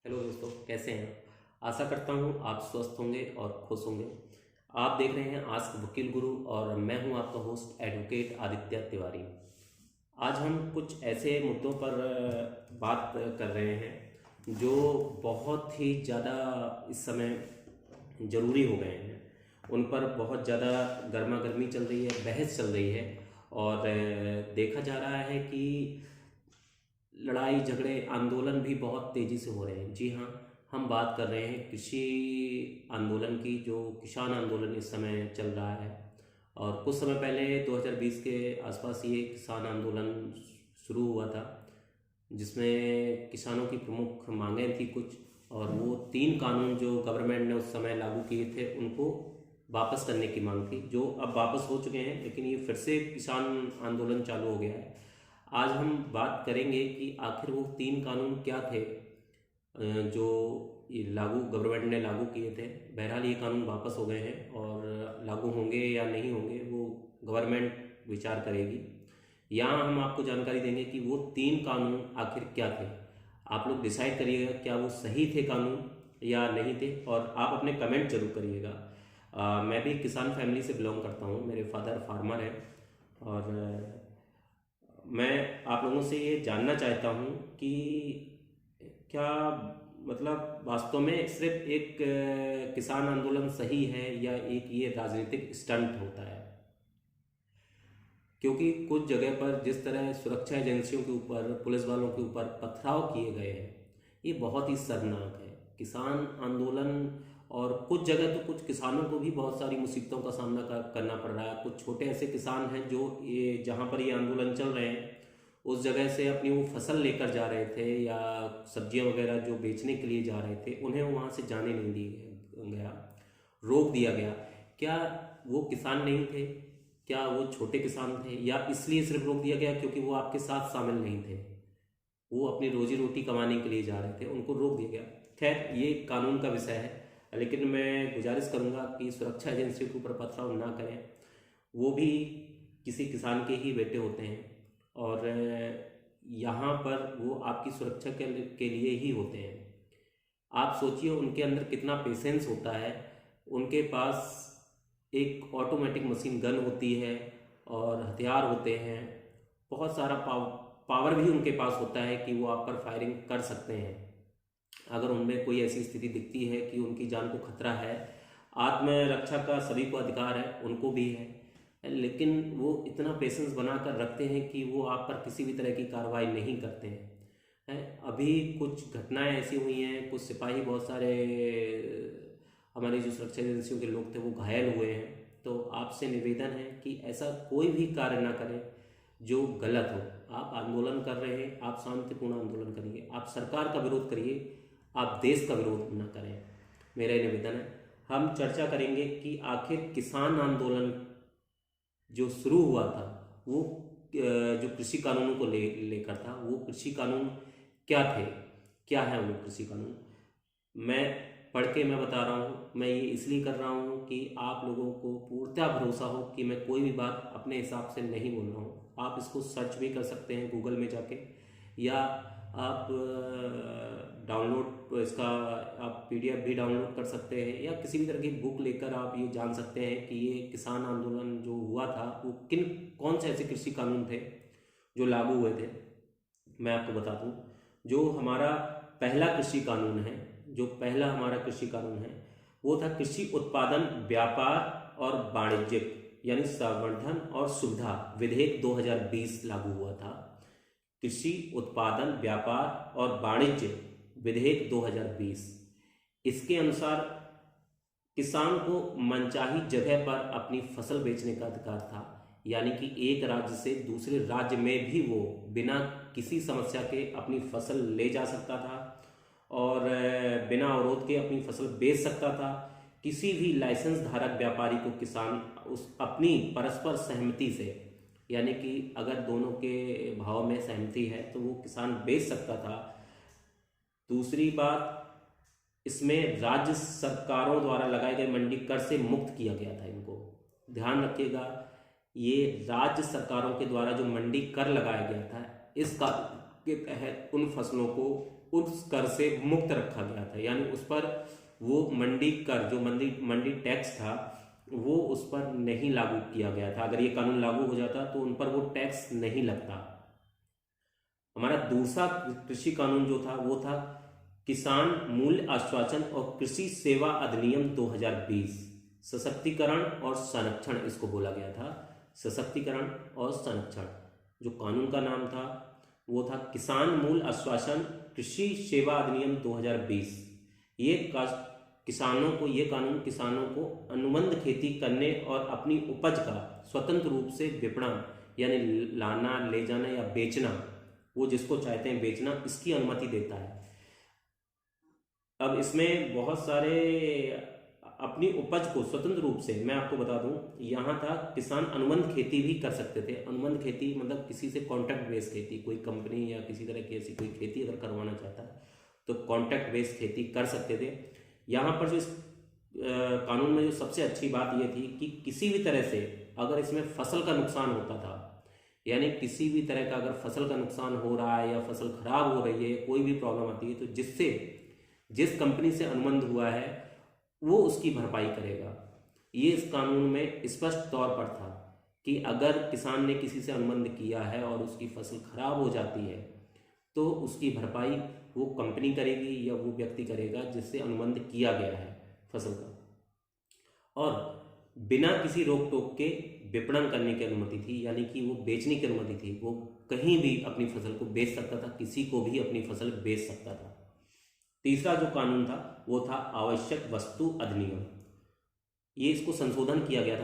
Hello दोस्तों, कैसे हैं। आशा करता हूँ आप स्वस्थ होंगे और खुश होंगे। आप देख रहे हैं आस्क वकील गुरु और मैं हूँ आपका होस्ट एडवोकेट आदित्य तिवारी। आज हम कुछ ऐसे मुद्दों पर बात कर रहे हैं जो बहुत ही ज़्यादा इस समय ज़रूरी हो गए हैं। उन पर बहुत ज़्यादा गर्मा गर्मी चल रही है, बहस चल रही है और देखा जा रहा है कि लड़ाई झगड़े आंदोलन भी बहुत तेज़ी से हो रहे हैं। जी हाँ, हम बात कर रहे हैं कृषि आंदोलन की, जो किसान आंदोलन इस समय चल रहा है। और कुछ समय पहले 2020 के आसपास ये किसान आंदोलन शुरू हुआ था, जिसमें किसानों की प्रमुख मांगें थी कुछ, और वो 3 कानून जो गवर्नमेंट ने उस समय लागू किए थे उनको वापस करने की मांग थी, जो अब वापस हो चुके हैं, लेकिन ये फिर से किसान आंदोलन चालू हो गया है। आज हम बात करेंगे कि आखिर वो 3 कानून क्या थे जो ये गवर्नमेंट ने लागू किए थे। बहरहाल ये कानून वापस हो गए हैं और लागू होंगे या नहीं होंगे वो गवर्नमेंट विचार करेगी। यहाँ हम आपको जानकारी देंगे कि वो 3 कानून आखिर क्या थे। आप लोग डिसाइड करिएगा क्या वो सही थे कानून या नहीं थे, और आप अपने कमेंट जरूर करिएगा। मैं भी किसान फैमिली से बिलोंग करता हूँ, मेरे फादर फार्मर हैं। और मैं आप लोगों से ये जानना चाहता हूँ कि क्या मतलब वास्तव में सिर्फ एक किसान आंदोलन सही है या एक ये राजनीतिक स्टंट होता है। क्योंकि कुछ जगह पर जिस तरह सुरक्षा एजेंसियों के ऊपर, पुलिस वालों के ऊपर पथराव किए गए हैं, ये बहुत ही शर्मनाक है। किसान आंदोलन, और कुछ जगह तो कुछ किसानों को भी बहुत सारी मुसीबतों का सामना करना पड़ रहा है। कुछ छोटे ऐसे किसान हैं जो ये जहाँ पर ये आंदोलन चल रहे हैं उस जगह से अपनी वो फसल लेकर जा रहे थे या सब्जियां वगैरह जो बेचने के लिए जा रहे थे, उन्हें वहाँ से जाने नहीं दिया गया, रोक दिया गया। क्या वो किसान नहीं थे? क्या वो छोटे किसान थे, या इसलिए सिर्फ रोक दिया गया क्योंकि वो आपके साथ शामिल नहीं थे, वो अपनी रोजी रोटी कमाने के लिए जा रहे थे, उनको रोक दिया गया। खैर, ये कानून का विषय है, लेकिन मैं गुजारिश करूंगा कि सुरक्षा एजेंसियों के ऊपर पथराव ना करें। वो भी किसी किसान के ही बेटे होते हैं और यहाँ पर वो आपकी सुरक्षा के लिए ही होते हैं। आप सोचिए उनके अंदर कितना पेशेंस होता है। उनके पास एक ऑटोमेटिक मशीन गन होती है और हथियार होते हैं, बहुत सारा पावर भी उनके पास होता है कि वो आप पर फायरिंग कर सकते हैं अगर उनमें कोई ऐसी स्थिति दिखती है कि उनकी जान को खतरा है। आत्मरक्षा का सभी को अधिकार है, उनको भी है, लेकिन वो इतना पेशेंस बना कर रखते हैं कि वो आप पर किसी भी तरह की कार्रवाई नहीं करते हैं। अभी कुछ घटनाएं ऐसी हुई हैं, कुछ सिपाही, बहुत सारे हमारी जो सुरक्षा एजेंसियों के लोग थे वो घायल हुए हैं। तो आपसे निवेदन है कि ऐसा कोई भी कार्य ना करें जो गलत हो। आप आंदोलन कर रहे हैं, आप शांतिपूर्ण आंदोलन करिए, आप सरकार का विरोध करिए, आप देश का विरोध ना करें। मेरा ये निवेदन है। हम चर्चा करेंगे कि आखिर किसान आंदोलन जो शुरू हुआ था वो जो कृषि कानूनों को लेकर था, वो कृषि कानून क्या थे, क्या है वो कृषि कानून। मैं पढ़ के मैं बता रहा हूँ। मैं ये इसलिए कर रहा हूँ कि आप लोगों को पूर्णतः भरोसा हो कि मैं कोई भी बात अपने हिसाब से नहीं बोल रहा हूँ। आप इसको सर्च भी कर सकते हैं गूगल में जाके, या आप डाउनलोड इसका आप पीडीएफ भी डाउनलोड कर सकते हैं, या किसी भी तरह की बुक लेकर आप ये जान सकते हैं कि ये किसान आंदोलन जो हुआ था वो कौन से ऐसे कृषि कानून थे जो लागू हुए थे। मैं आपको बता दूं, जो हमारा पहला कृषि कानून है, जो पहला हमारा कृषि कानून है वो था कृषि उत्पादन, व्यापार और वाणिज्यिक यानी संवर्धन और सुविधा विधेयक 2020 लागू हुआ था। कृषि उत्पादन, व्यापार और वाणिज्य विधेयक 2020, इसके अनुसार किसान को मनचाही जगह पर अपनी फसल बेचने का अधिकार था। यानी कि एक राज्य से दूसरे राज्य में भी वो बिना किसी समस्या के अपनी फसल ले जा सकता था और बिना अवरोध के अपनी फसल बेच सकता था। किसी भी लाइसेंस धारक व्यापारी को किसान उस अपनी परस्पर सहमति से, यानी कि अगर दोनों के भाव में सहमति है तो वो किसान बेच सकता था। दूसरी बात, इसमें राज्य सरकारों द्वारा लगाए गए मंडी कर से मुक्त किया गया था। इनको ध्यान रखिएगा, ये राज्य सरकारों के द्वारा जो मंडी कर लगाया गया था, इस कानून के तहत उन फसलों को उस कर से मुक्त रखा गया था, यानी उस पर वो मंडी कर, जो मंडी टैक्स था, वो उस पर नहीं लागू किया गया था। अगर ये कानून लागू हो जाता तो उन पर वो टैक्स नहीं लगता। हमारा दूसरा कृषि कानून जो था वो था किसान मूल्य आश्वासन और कृषि सेवा अधिनियम 2020। सशक्तिकरण और संरक्षण इसको बोला गया था, सशक्तिकरण और संरक्षण। जो कानून का नाम था वो था किसान मूल्य आश्वासन कृषि सेवा अधिनियम 2020। ये कानून किसानों को अनुबंध खेती करने और अपनी उपज का स्वतंत्र रूप से विपणन, यानी लाना, ले जाना या बेचना, वो जिसको चाहते हैं बेचना, इसकी अनुमति देता है। अब इसमें बहुत सारे अपनी उपज को स्वतंत्र रूप से, मैं आपको बता दूं, यहाँ था किसान अनुबंध खेती भी कर सकते थे। अनुबंध खेती मतलब किसी से कॉन्ट्रैक्ट बेस्ड खेती, कोई कंपनी या किसी तरह की ऐसी कोई खेती अगर करवाना चाहता है तो कॉन्ट्रैक्ट बेस्ड खेती कर सकते थे। यहाँ पर जो इस कानून में जो सबसे अच्छी बात यह थी कि किसी भी तरह से अगर इसमें फसल का नुकसान होता था, यानी किसी भी तरह का अगर फसल का नुकसान हो रहा है या फसल खराब हो रही है, कोई भी प्रॉब्लम आती है, तो जिस कंपनी से अनुबंध हुआ है वो उसकी भरपाई करेगा। ये इस कानून में स्पष्ट तौर पर था कि अगर किसान ने किसी से अनुबंध किया है और उसकी फसल खराब हो जाती है तो उसकी भरपाई वो कंपनी करेगी या वो व्यक्ति करेगा जिससे अनुबंध किया गया है फसल का। और बिना किसी रोक टोक के विपणन करने की अनुमति थी, यानी कि वो बेचने की अनुमति थी। वो कहीं भी अपनी फसल को बेच सकता था, किसी को भी अपनी फसल बेच सकता था। तीसरा जो कानून था वो था आवश्यक वस्तु अधिनियम। ये इसको संशोधन किया गया था